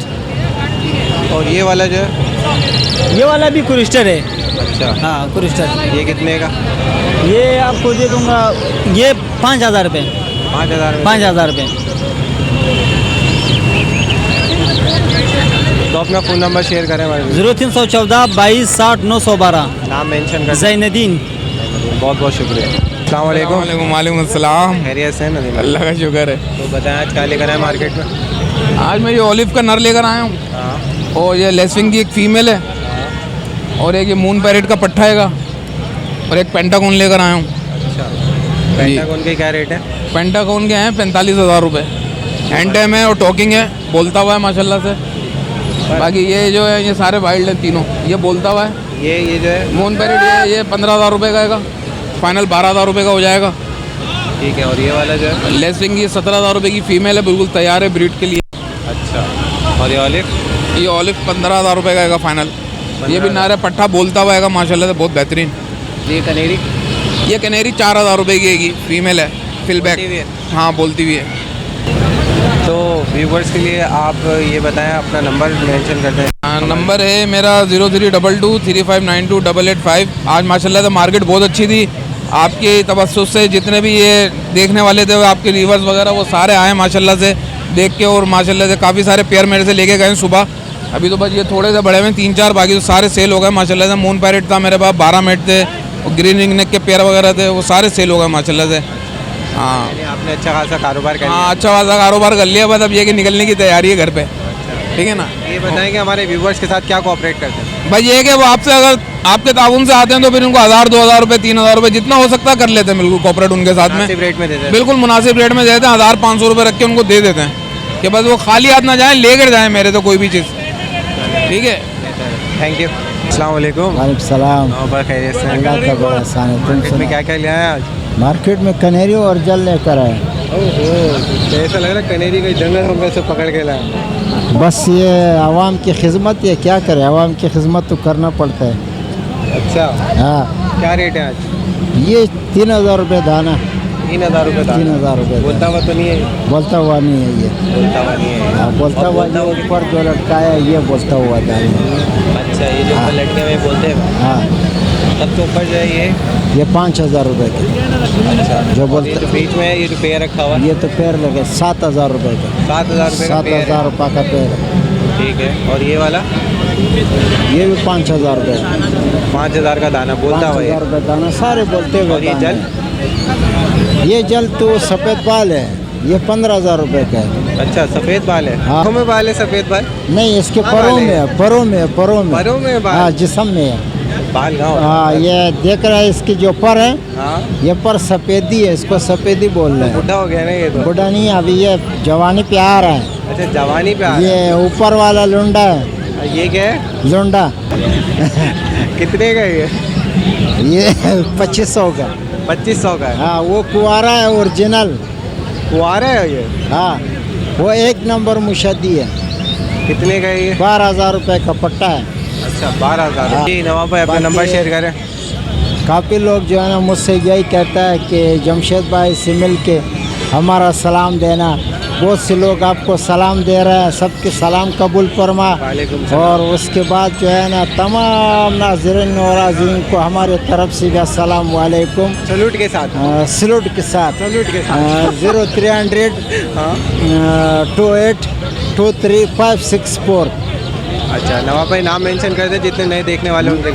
और ये वाला जो है? ये वाला भी क्रिस्टल है। अच्छा, हाँ क्रिस्टल। ये कितने का? ये आपको दे दूंगा, ये 5,000 रुपये। 5,000 रुपये। तो अपना फ़ोन नंबर शेयर करें हमारे? 0314 22 60 912। नाम मेंशन कर? ज़ैनुद्दीन। बहुत बहुत शुक्रिया। अस्सलाम वालेकुम। वालेकुम अस्सलाम। खैरियत से हैं? अल्लाह का शुक्र है। तो बताएं आज क्या लेकर आए मार्केट में? आज मैं ये ओलिव का नर लेकर आया हूँ, और ये लेसविंग की एक फ़ीमेल है, और एक ये मून पैरेट का पट्ठा है, और एक पेंटागोन लेकर आया हूँ। अच्छा, पेंटागोन के क्या रेट है? पेंटागोन के हैं 45,000 रुपये। हैंड टाइम है और टॉकिंग है, बोलता हुआ है माशाल्लाह से। बाकी ये जो है ये सारे वाइल्ड है तीनों, ये बोलता हुआ है। ये जो है मून पैरेट ये 15,000 रुपये का आएगा, फाइनल 12,000 रुपये का हो जाएगा। ठीक है। और ये वाला जो है? लेसविंग की 17,000 रुपये की फ़ीमेल है, बिल्कुल तैयार है ब्रीड के लिए। अच्छा। और ये ऑलिव? ये ऑलिव 15,000 रुपये का आएगा फाइनल। ये भी नारा पट्ठा बोलता हुआ आएगा माशाल्लाह से, बहुत बेहतरीन। ये कनेरी? ये कनेरी 4,000 रुपये की आएगी, फीमेल है, फिलबैक। हाँ, बोलती हुई है। तो व्यूवर्स के लिए आप ये बताएं, अपना नंबर मेंशन कर दें। नंबर है मेरा 0322 3592 885। आज माशाल्लाह से मार्केट बहुत अच्छी थी, आपके तवस्सुस से जितने भी ये देखने वाले थे, आपके व्यूवर्स वगैरह वो सारे आए माशाल्लाह से देख के, और माशाल्लाह से काफ़ी सारे पेयर मेरे से लेके गए सुबह। अभी तो बस ये थोड़े से बड़े हुए 3-4, बाकी तो सारे सेल हो गए माशाल्लाह से। मून पैरेट था मेरे पास, 12 मेट थे, और ग्रीन रिंग नेक के पेयर वगैरह थे, वो सारे सेल हो गए माशाल्लाह से। हाँ, आपने अच्छा खासा कारोबार कर लिया? हाँ, अच्छा खासा कारोबार कर लिया, बस अब ये कि निकलने की तैयारी है घर पे। ठीक है ना? ये बताएं कि हमारे व्यूवर्स के साथ क्या कोऑपरेट करते हैं? भाई ये कि वो आपसे अगर आपके ताउन से आते हैं तो फिर उनको 1,000 2,000 रुपये 3,000 रुपये जितना हो सकता है कर लेते हैं, बिल्कुल कोऑपरेट उनके साथ में। मुनासिब रेट में देते हैं? बिल्कुल मुनासिब रेट में देते हैं, 1,500 रुपये रख के उनको दे देते हैं कि बस वो खाली हाथ ना जाएँ, लेकर जाएँ मेरे तो कोई भी चीज़। ठीक है, थैंक यू। अस्सलाम वालेकुम। वालेकुम सलाम। और खैरियत से? अल्लाह का बड़ा एहसान है। तुम मार्केट में क्या क्या ले आए आज? मार्केट में कनेरी और जल लेकर आए। तो ऐसा लग रहा है कनेरी का जंगल हम से पकड़ के लाए। बस ये आवाम की खिदमत, ये क्या करे, आवाम की खिदमत तो करना पड़ता है। अच्छा, हाँ। क्या रेट है आज? ये 3,000 रुपये दाना। 3,000 रुपये दाना? 3,000 रुपये। बोलता हुआ तो नहीं है? बोलता हुआ नहीं है ये। बोलता हुआ नहीं है? हाँ, बोलता हुआ जो ऊपर जो लटकाया ये बोलता हुआ दाना। अच्छा, ये जो ऊपर लटके हुए बोलते हैं? हाँ। सबसे ऊपर जो है ये 5,000 रुपये के। अच्छा, जो बोलते जो बीच में है ये जो पेड़ रखा हुआ है? ये तो पेड़ लगे 7,000 रुपये का। 7,000 रुपये का पेड़ है? 7,000 रुपये का पेड़ है। ठीक है। और ये वाला? ये भी 5,000 रुपये। 5,000 का दाना बोलता हुआ? 5,000 रुपये दाना, सारे बोलते हुए। और ये जल? ये जल तो सफ़ेद बाल है, ये 15,000 रुपये का है। अच्छा, सफ़ेद बाल है? हाँ। आँखों में बाल है सफ़ेद बाल? नहीं, इसके परों में है, परों में, परों में। परों में बाल? हाँ, जिस्म में है बाल। हाँ, ये देख रहा है, इसकी जो पर है, हाँ, ये पर सफ़ेदी है, इसको सफ़ेदी बोल रहे हैं। बुढ़ा हो गया ना ये तो? बुढ़ा नहीं, अभी ये जवानी पे आ रहा है। अच्छा, जवानी पे आ रहा है। ये ऊपर वाला लुंडा है। ये क्या है? लुंडा। कितने का ये? ये 2,500 का। 2,500 का है? हाँ, वो कुआरा है, ओरिजिनल कुआरा है ये? हाँ, वो 1 नंबर मुशद्दी है। कितने का है ये? 12,000 रुपये का पट्टा है। अच्छा, 12,000। जी नवाब भाई, अपना नंबर शेयर करें। काफ़ी लोग जो है ना मुझसे यही कहता है कि जमशेद भाई से मिल के हमारा सलाम देना। बहुत से लोग आपको सलाम दे रहे हैं, सबके सलाम कबूल फरमा। और उसके बाद जो है ना तमाम नाज़रीन और आज़ीन को हमारे तरफ से भी अस्सलाम वालेकुम। सलूट के साथ? सलूट के साथ। सलूट के साथ। 0300 28 23 564। अच्छा, नवाब भाई नाम मेंशन कर दे जितने नए देखने वाले उनके।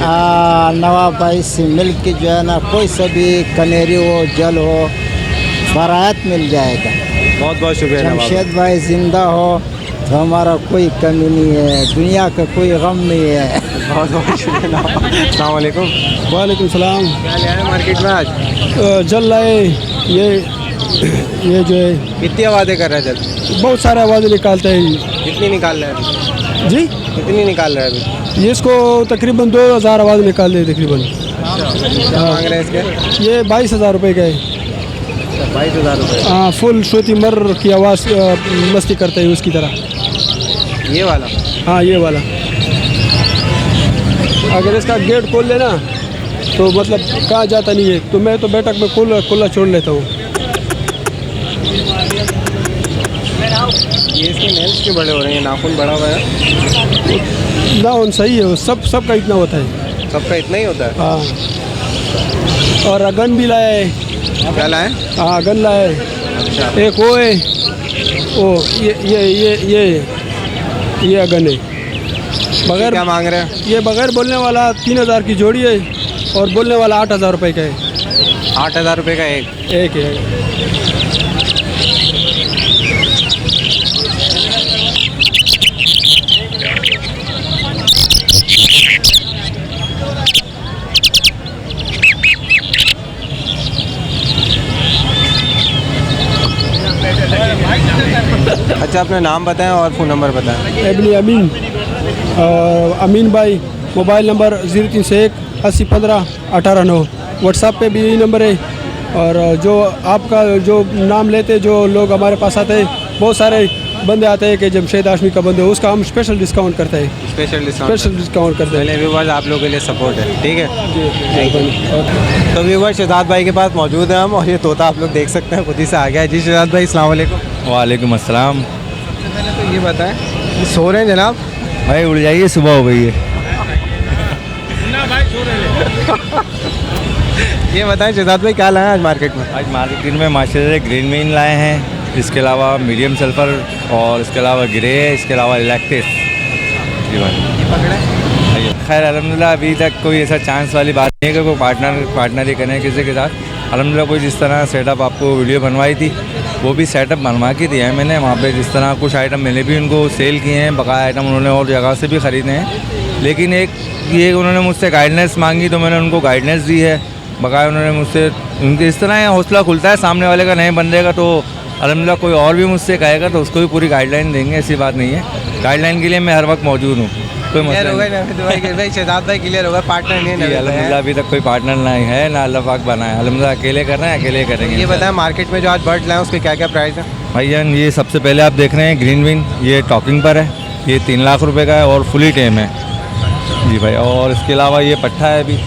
नवाब भाई से मिल के जो है ना कोई सा भी कनेरी हो जल हो बारात मिल जाएगा। बहुत बहुत शुक्रिया नवाब भाई। जमशेद भाई जिंदा हो तो हमारा कोई कमी नहीं है, दुनिया का कोई गम नहीं है। बहुत बहुत शुक्रिया नवाब। अस्सलाम वालेकुम। वालेकुम सलाम। क्या ले आए मार्केट में आज? जल लाए ये जो है कितनी आवाज़ें कर रहा है जल? बहुत सारे आवाज़ें निकालते हैं। कितनी निकाल रहे हैं अभी? जी कितनी निकाल रहे हैं अभी? ये इसको तकरीबन 2000 आवाज़ निकाल दे तकरीबन। क्या मांग रहे हैं इसके? ये 22,000 रुपये का है। 22,000 रुपये? हाँ, फुल श्रुति मर की आवाज़ मस्ती करते है उसकी तरह। ये वाला? हाँ, ये वाला। अगर इसका गेट खोल लेना तो मतलब कहाँ जाता नहीं है, तो मैं तो बैठक में खुला छोड़ लेता हूँ। ये इसके नेल्स क्यों बड़े हो रहे हैं? नाखून बड़ा हुआ है? नाखून सही है, वो सबका इतना होता है। सबका इतना ही होता है? हाँ। और गन भी लाए। क्या लाए? हाँ, गन लाए। अच्छा। एक वो है, ओ ये गन है। बगैर क्या मांग रहे हैं? ये बगैर बोलने वाला 3000 की जोड़ी है और बोलने वाला 8000 रुपये का है। 8000 रुपये का एक है। अच्छा, अपना नाम बताएं और फ़ोन नंबर बताएं। एबनी अमीन और अमीन भाई, मोबाइल नंबर 0301 80 15 18 9। व्हाट्सएप पे भी यही नंबर है। और जो आपका जो नाम लेते जो लोग हमारे पास आते हैं, बहुत सारे बंदे आते हैं कि जमशेद हाशमी का बंदे, उसका हम स्पेशल डिस्काउंट करते हैं। स्पेशल डिस्काउंट करते हैं। पहले व्यूवर्स आप लोगों के लिए सपोर्ट है, ठीक है। तो व्यूवर्स शहजाद भाई के पास मौजूद हैं हम, और ये तोता आप लोग देख सकते हैं खुद ही से आ गया है। जी शहजाद भाई, अस्सलाम वालेकुम। वालेकुम अस्सलाम। तो ये बताएं, सो रहे हैं जनाब? भाई उड़ जाइए, सुबह हो गई है। ये बताएं शहजाद भाई, क्या लाए आज मार्केट में? आज मार्केट में माशाल्लाह ग्रीन मीन लाए हैं, इसके अलावा मीडियम सल्फर, और इसके अलावा ग्रे है, इसके अलावा इलेक्ट्रिस। जी भाई खैर अल्हम्दुलिल्लाह अभी तक कोई ऐसा चांस वाली बात नहीं है कि कोई पार्टनर ही करें किसी के साथ। अल्हम्दुलिल्लाह कोई जिस तरह सेटअप आपको वीडियो बनवाई थी वो भी सेटअप बनवा के दिया है मैंने। वहाँ पे जिस तरह कुछ आइटम मैंने भी उनको सेल किए हैं, बकाया आइटम उन्होंने और जगह से भी ख़रीदे हैं। लेकिन एक ये उन्होंने मुझसे गाइडेंस मांगी तो मैंने उनको गाइडेंस दी है। बकाया उन्होंने मुझसे, उनके इस तरह हौसला खुलता है सामने वाले का, नए बंदे का, तो अल्हम्दुलिल्लाह कोई और भी मुझसे कहेगा तो उसको भी पूरी गाइडलाइन देंगे, ऐसी बात नहीं है। गाइडलाइन के लिए मैं हर वक्त मौजूद हूँ, कोई मसला नहीं। शहजाद भाई क्लियर होगा, पार्टनर नहीं है अल्हम्दुलिल्लाह अभी तक कोई पार्टनर नहीं है, ना अल्लाह पाक बना है। अल्हम्दुलिल्लाह अकेले कर रहे हैं, अकेले करेंगे। ये बताएं मार्केट में जो आज बर्ड लाए उसके क्या क्या प्राइस है? भाईजान ये सबसे पहले आप देख रहे हैं ग्रीन विन, ये टॉकिंग पर है, ये 3 लाख रुपए का है और फुली टेम है। जी भाई, और इसके अलावा ये पट्ठा है अभी,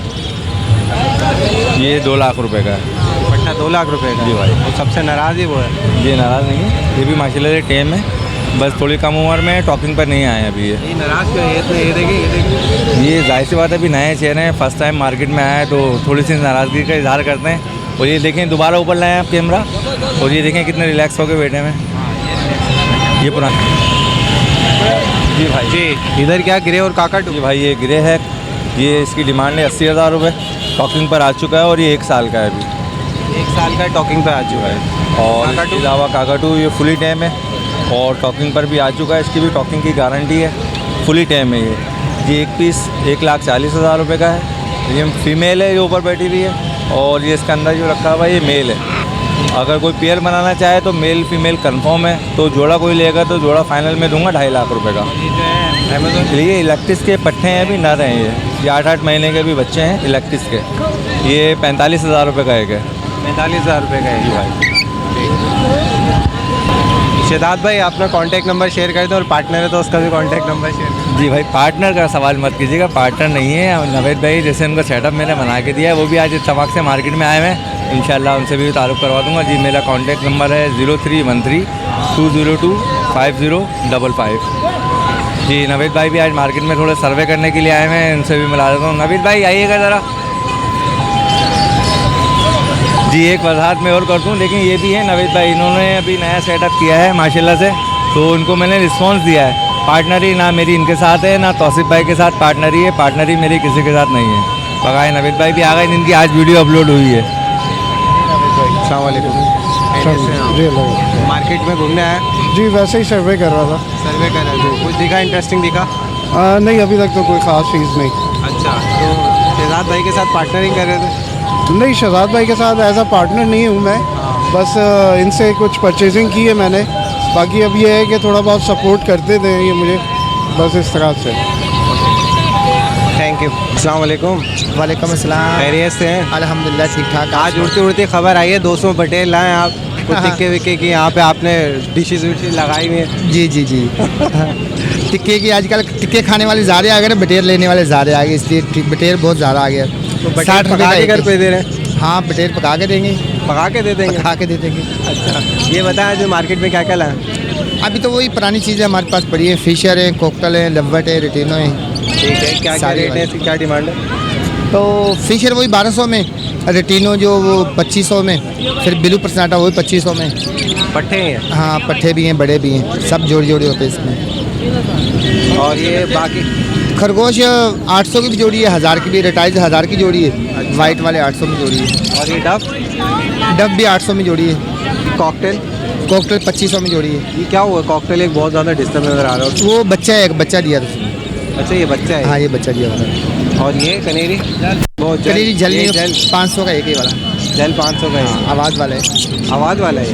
ये 2 लाख रुपए का है। पट्टा 2 लाख रुपए का? जी भाई। तो सबसे नाराज़ ही वो है? ये नाराज़ नहीं है, ये भी माशाल्लाह टेम है, बस थोड़ी कम उम्र में टॉकिंग पर नहीं आए अभी। ये नाराज़ क्यों है? ये देखिए, ये जाहिर सी बात है, अभी नए चेहरे हैं, फर्स्ट टाइम मार्केट में आए हैं तो थोड़ी सी नाराज़गी का इजहार करते हैं। और ये देखें, दोबारा ऊपर लाएँ आप कैमरा, और ये देखें कितने रिलैक्स हो गए बैठे में। ये पुराना जी भाई। जी इधर क्या ग्रे और काकाटू? जी भाई ये ग्रे है, ये इसकी डिमांड है 80,000 रुपये, टॉकिंग पर आ चुका है और ये 1 साल का है अभी। 1 साल का टॉकिंग पर आ चुका है। और इसके अलावा काकाटू ये फुली टैम है और टॉकिंग पर भी आ चुका है, इसकी भी टॉकिंग की गारंटी है, फुली टैम है ये एक पीस 1,40,000 रुपये का है। ये फीमेल है जो ऊपर बैठी हुई है, और ये इसके अंदर जो रखा हुआ है ये मेल है। अगर कोई पेयर बनाना चाहे तो मेल फीमेल कंफर्म है, तो जोड़ा कोई लेगा तो जोड़ा फाइनल में दूंगा 2.5 लाख रुपए का। ये इलेक्ट्रिस के पट्टे हैं, अभी नर हैं, ये 8-8 महीने के भी बच्चे हैं इलेक्ट्रिस के। ये 45,000 रुपये का एक है। 45,000 रुपये का है भाई। शहजाद भाई अपना कांटेक्ट नंबर शेयर कर दो, और पार्टनर है तो उसका भी कांटेक्ट नंबर शेयर कर दो। जी भाई, पार्टनर का सवाल मत कीजिएगा, पार्टनर नहीं है। नवेद भाई जैसे उनका सेटअप मैंने बना के दिया है, वो भी आज इत्तफाक से मार्केट में आए हैं, इंशाल्लाह उनसे भी तारुफ करवा दूंगा। जी मेरा कांटेक्ट नंबर है 0313 202 5055। जी नवेद भाई भी आज मार्केट में थोड़ा सर्वे करने के लिए आए हैं, उनसे भी मिला देता हूँ। नवेद भाई आइएगा ज़रा। जी एक वजाहत में और कर दूँ, लेकिन ये भी है नवेद भाई, इन्होंने अभी नया सेटअप किया है माशाल्लाह से, तो उनको मैंने रिस्पांस दिया है पार्टनरी ना मेरी इनके साथ है ना तौसीफ भाई के साथ पार्टनरी है, पार्टनरी मेरी किसी के साथ नहीं है। पकाए नवीद भाई भी आ गए जिनकी आज वीडियो अपलोड हुई है। अस्सलाम वालेकुम। मार्केट में घूमने आया? जी वैसे ही सर्वे कर रहा था। सर्वे कर रहे थे, कुछ दिखा इंटरेस्टिंग दिखा? नहीं अभी तक तो कोई ख़ास चीज़ नहीं। अच्छा, तो शहजाद भाई के साथ पार्टनरिंग कर रहे थे? नहीं, शहजाद भाई के साथ एज अ पार्टनर नहीं हूँ मैं, बस इनसे कुछ परचेजिंग की है मैंने। बाकी अब ये है कि थोड़ा बहुत सपोर्ट करते थे ये मुझे, बस इस तरह से। Thank you. अस्सलाम वालेकुम। वालेकुम अस्सलाम। खैरियत से हैं? अल्हम्दुलिल्लाह ठीक ठाक। आज उड़ती उड़ती खबर आई है 200 पटेल लाए आप कुछ टिक्के विक्के की, यहाँ पे आपने डिशेज विशेज लगाई हुई है। जी जी जी टिक्के की आजकल टिक्के खाने वाले ज़्यादा आ गए, बटेर लेने वाले ज़्यादा आ गए, इसलिए बटेर बहुत ज़्यादा आ गया। तो बटेर पका के घर पे दे रहे हैं? हाँ बटेर पका के देंगे। पका के दे देंगे? पका के दे देंगे। अच्छा, ये बताया जो मार्केट में क्या क्या लाए? अभी तो वही पुरानी चीज़ें हमारे पास पड़ी है, फिशर है, कोकटल है, लव्वट है, रेटिनो है। ठीक है, क्या क्या रेट है इसकी, क्या डिमांड है? तो फिशर वही 1200 में, रेटिनो जो वो 2500 में, फिर ब्लू पर्सनाटा वही 2500 में। पट्ठे हैं? हाँ पट्ठे भी हैं, बड़े भी हैं, सब जोड़ी जोड़ी होते हैं इसमें। और ये बाकी खरगोश 800 की भी जोड़ी है, 1000 की भी, रेटाइज 1000 की जोड़ी है, वाइट वाले 800 में जोड़ी है। और ये डब भी 800 में जोड़ी है। कॉकटेल 2500 में जोड़ी है। ये क्या हुआ कॉकटेल एक बहुत ज़्यादा डिस्टर्ब नज़र आ रहा है? वो बच्चा है, एक बच्चा दिया था उसने। अच्छा ये बच्चा है? हाँ ये बच्चा दिया था। और ये कनेरी? कनेरी जल नहीं, 500 का एक ही वाला। जल 500 का है? आवाज़ वाला है। आवाज़ वाला है?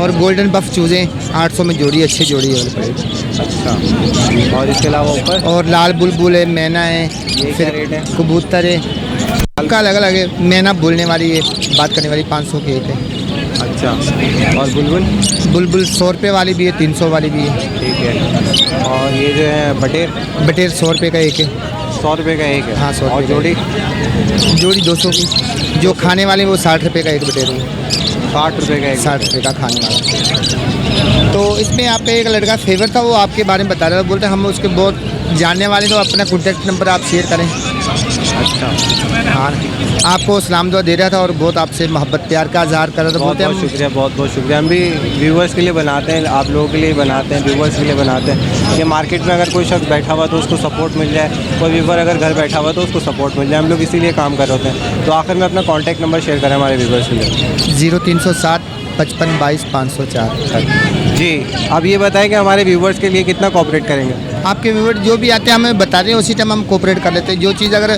और गोल्डन बफ चूज़े 800 में जोड़ी, अच्छी जोड़ी है वाले। अच्छा, और इसके अलावा ऊपर? और लाल बुलबुल है, मैना है, ये क्या रेट है? कबूतर है, सबका अलग अलग है। मैना बोलने वाली है, बात करने वाली 500 की एक है। अच्छा, और बुलबुल? बुलबुल 100 रुपये वाली भी है, 300 वाली भी है। ठीक है। और ये जो है बटेर? बटेर 100 रुपये का एक है। 100 रुपये का एक है? हाँ 100 और जोड़ी? जोड़ी 200 की। जो खाने वाले वो 60 रुपये का एक बटेर है। 60 रुपये का एक? 60 रुपये का खाने वाला। तो इसमें आप पे एक लड़का फेवर था, वो आपके बारे में बता रहा था, बोलते हम उसके बहुत जानने वाले, तो अपना कॉन्टैक्ट नंबर आप शेयर करें। अच्छा, हाँ आपको सलाम दुआ दे रहा था और बहुत आपसे मोहब्बत प्यार का इजहार कर रहा था। बहुत बहुत शुक्रिया, बहुत बहुत शुक्रिया। हम भी व्यूवर्स के लिए बनाते हैं, आप लोगों के लिए बनाते हैं, व्यूवर्स के लिए बनाते हैं कि मार्केट में अगर कोई शख्स बैठा हुआ तो उसको सपोर्ट मिल जाए, कोई व्यूवर अगर घर बैठा हुआ तो उसको सपोर्ट मिल जाए। हम लोग इसीलिए काम कर रहे होते हैं। तो आखिर में अपना कॉन्टैक्ट नंबर शेयर करें हमारे व्यूवर्स के लिए। 0307 55 22 504। जी, अब ये बताएं कि हमारे व्यूवर्स के लिए कितना कोऑपरेट करेंगे? आपके व्यूवर जो भी आते हैं हमें बता दें, उसी टाइम हम कोऑपरेट कर लेते हैं। जो चीज़ अगर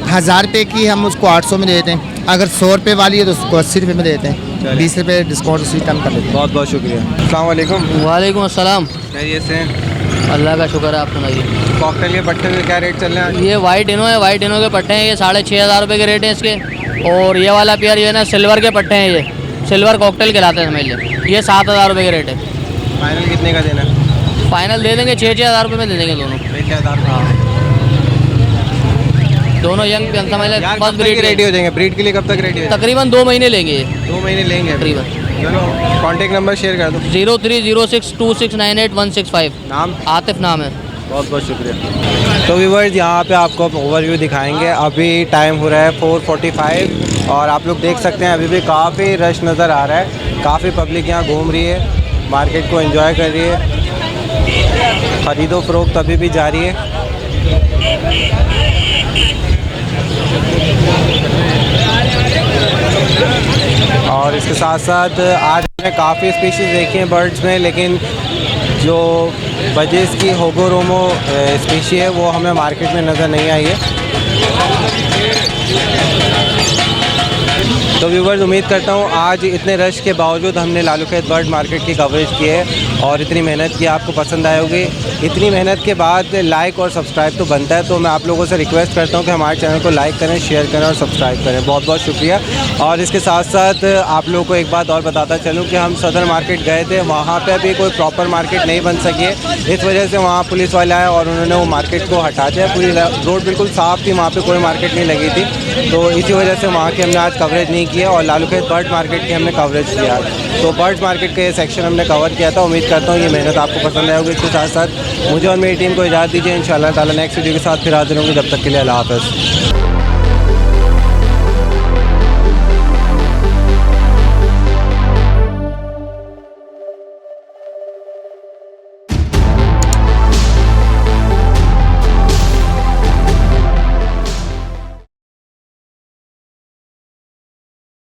1000 रुपये की हम उसको 800 में दे देते हैं, अगर 100 रुपये वाली है तो उसको 80 रुपये में देते हैं, 20 रुपये डिस्काउंट उसी टाइम कर लेते हैं। बहुत बहुत शुक्रिया। अस्सलाम वालेकुम। वालेकुम अस्सलाम। खैरियत से हैं? अल्लाह का शुक्र है, आप सुनाइए। कॉकटेल के पट्टे के क्या रेट चल रहे हैं? ये वाइट इनो है, वाइट इनो के पट्टे हैं, ये 6500 रुपये के रेट हैं इसके। और ये वाला पेयर ये ना सिल्वर के पट्टे हैं, ये सिल्वर कॉकटेल कहलाते हैं समझ लीजिए। ये 7000 रुपये के रेट है। फाइनल कितने का देना? फाइनल दे देंगे 6-6 रुपये में दे देंगे दोनों। 6-6 हाँ दोनों यंग समझ लें, फर्स्ट ब्रीड रेडी हो जाएंगे। ब्रीड के लिए कब तक रेडी हो? तकरीबन 2 महीने लेंगे ये। 2 महीने लेंगे तकरीबन। चलो कॉन्टैक्ट नंबर शेयर कर दो। 03062698 नाम आतिफ नाम है। बहुत बहुत शुक्रिया। तो व्यूअर्स यहाँ पे आपको ओवरव्यू दिखाएंगे। अभी टाइम हो रहा है 4:45 और आप लोग देख सकते हैं अभी भी काफ़ी रश नज़र आ रहा है। काफ़ी पब्लिक यहाँ घूम रही है, मार्केट को एंजॉय कर रही है। ख़रीदो फ़रोख्त अभी भी जारी है। और इसके साथ साथ आज हमने काफ़ी स्पीशीज़ देखी हैं बर्ड्स में, लेकिन जो बजेस की होगोरोमो स्पीशी है वो हमें मार्केट में नज़र नहीं आई है। तो व्यूवर्स उम्मीद करता हूँ आज इतने रश के बावजूद हमने लालूखेत बर्ड मार्केट की कवरेज की है और इतनी मेहनत की, आपको पसंद आई होगी। इतनी मेहनत के बाद लाइक और सब्सक्राइब तो बनता है, तो मैं आप लोगों से रिक्वेस्ट करता हूँ कि हमारे चैनल को लाइक करें, शेयर करें और सब्सक्राइब करें। बहुत बहुत शुक्रिया। और इसके साथ साथ आप लोगों को एक बात और बताता चलूँ कि हम सदर मार्केट गए थे, वहाँ पर भी कोई प्रॉपर मार्केट नहीं बन सकी है। इस वजह से वहाँ पुलिस वाले आए और उन्होंने वो मार्केट को हटा दिया। पूरी रोड बिल्कुल साफ़ थी, वहाँ पर कोई मार्केट नहीं लगी थी, तो इसी वजह से वहाँ की हमने आज कवरेज नहीं किया और लालूखेत बर्ड मार्केट की हमने कवरेज किया। तो बर्ड मार्केट का ये सेक्शन हमने कवर किया था। उम्मीद करता हूँ ये मेहनत आपको पसंद आएगी। इसके साथ साथ मुझे और मेरी टीम को इजाज़त दीजिए। इंशाअल्लाह ताला नेक्स्ट वीडियो के साथ फिर हाजिर होंगे। जब तक के लिए अल्लाह हाफ़िज़।